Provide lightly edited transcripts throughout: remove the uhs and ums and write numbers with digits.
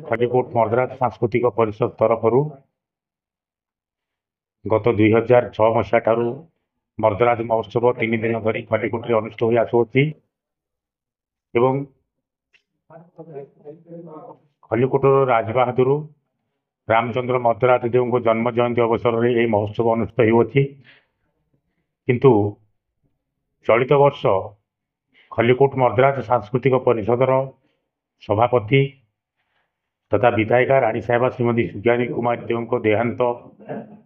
ଖଲିକୋଟ ମର୍ଦ୍ଦରାଜ ସାଂସ୍କୃତିକ ପରିଷଦ ତରଫରୁ ଗତ 2006 ମସିହା ଠାରୁ ମର୍ଦ୍ଦରାଜ ମହୋତ୍ସବ 3 ଦିନ ଧରି ଖଲିକୋଟରେ ଅନୁଷ୍ଠିତ ହୋଇ ଆସୁଅଛି ଏବଂ ଖଲିକୋଟର ରାଜବାହାଦୁର ରାମଚନ୍ଦ୍ର ମର୍ଦ୍ଦରାଜ ଦେବଙ୍କ ଜନ୍ମ ଜୟନ୍ତୀ ଅବସରରେ ଏହି ମହୋତ୍ସବ ଅନୁଷ୍ଠିତ ହେଉଅଛି। କିନ୍ତୁ ଚଳିତ ବର୍ଷ ଖଲିକୋଟ ମର୍ଦ୍ଦରାଜ ସାଂସ୍କୃତିକ ପରିଷଦର ସଭାପତି तथा विधायिका राणी साहेबा श्रीमती सुज्ञानी कुमारी देवଙ୍କ देहांत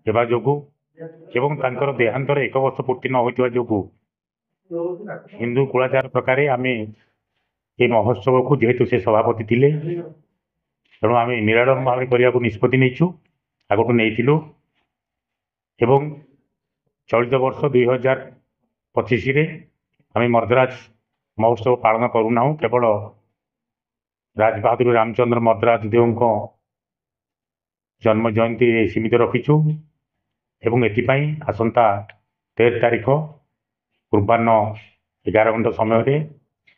ହେବା ଯୋଗୁଁ ଏବଂ ତାଙ୍କର ଦେହାନ୍ତର 1 ବର୍ଷ ପୂର୍ତ୍ତି ନ ହୋଇଥିବା ଯୋଗୁଁ ହିନ୍ଦୁ କୁଳାଚାର ପ୍ରକାରେ ଆମେ ଏ ମହୋତ୍ସବକୁ ଯେହେତୁ ସେ ସଭାପତି ଥିଲେ ତେଣୁ ଆମେ ନିରାଡମ୍ବର ଭାବରେ କରିବାକୁ ନିଷ୍ପତ୍ତି ନେଇଛୁ ଆଗଠୁ ନେଇଥିଲୁ ଏବଂ ଚଳିତ ବର୍ଷ 2025 ରେ ଆମେ ମର୍ଦ୍ଦରାଜ ମହୋତ୍ସବ ପାଳନ କରୁନାହୁଁ କେବଳ राजबहादुर रामचंद्र मर्द्दराज देव जन्म जयंती सीमित रखीचु एवं एथिपाई आसंता 13 तारीख पूर्वाह्न 11 घंटा समय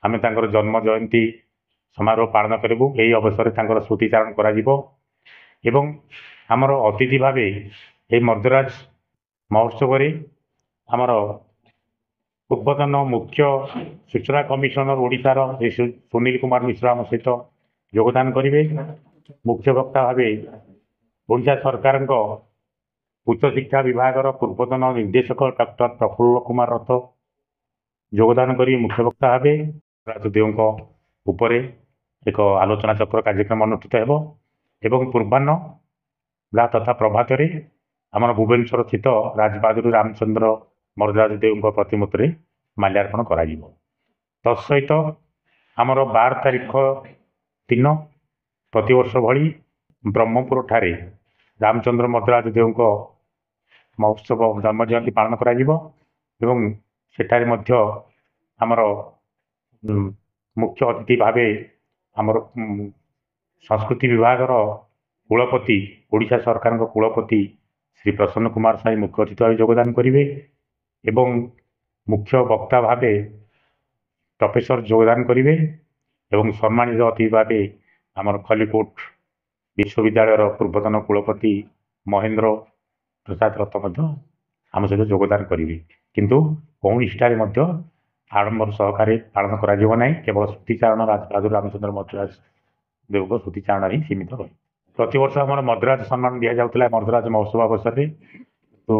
आम जन्म जयंती समारोह पालन करूँ। यही अवसर में स्मृतिचारण एवं आमर अतिथि भाव ये मर्द्दराज महोत्सव आमर पूर्वतन मुख्य सूचना कमिशनर ओडिशार सुनील कुमार मिश्र आम सहित योगदान करेंगे। मुख्य वक्ता भाव ओडिशा सरकार उच्च शिक्षा विभाग पूर्वतन निर्देशक डॉक्टर प्रफुल्ल कुमार रथ योगदान करी मुख्य वक्ता भाव राजदेव उपर एक आलोचना चक्र कार्यक्रम अनुष्ठित एवं पूर्वाह्न तथा प्रभात आम भुवनेश्वर स्थित राजबहादुर रामचंद्र मर्द्दराज देव प्रतिमूर्ति माल्यार्पण करा तत्सहित आमर 12 तारीख दिन प्रतिवर्ष भली ब्रह्मपुर ठारे रामचंद्र मर्द्दराज देव महोत्सव जन्म जयंती पालन करा एवं सेठारे मध्य आमर मुख्य अतिथि भाव आमर संस्कृति विभाग कुलपति ओडिशा सरकार कुलपति श्री प्रसन्न कुमार साई मुख्य अतिथि भाव योगदान करेंगे एवं मुख्य वक्ता भाव प्रोफेसर योगदान करेंगे एवं सम्मानित अतिथि भाव आमर खलिकोट विश्वविद्यालय पूर्वतन कुलपति महेंद्र प्रसाद रथ आम सहित योगदान करेंगे किंतु कौन आडंबर सहकारे पालन करा केवल श्रुतिचारण राजबहादुर रामचंद्र मर्द्दराज देव श्रुतिचारण ही सीमित रही प्रतिवर्ष आम मर्द्दराज सम्मान दि जाऊला मर्द्दराज महोत्सव अवसर में तो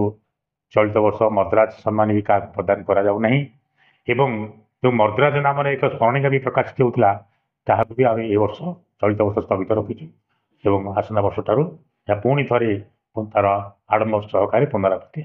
चलित वर्ष मर्द्दराज सम्मान भी क्या प्रदान करा जाऊ नहीं एवं जो मर्द्दराज नाम एक स्मरणिका भी प्रकाशित होता भी आम ए वर्ष चलित वर्ष स्थगित रखीचु एवं आसंता वर्ष ठारू पुणी थे तार आडंबर सहकारे पुनरावृत्ति।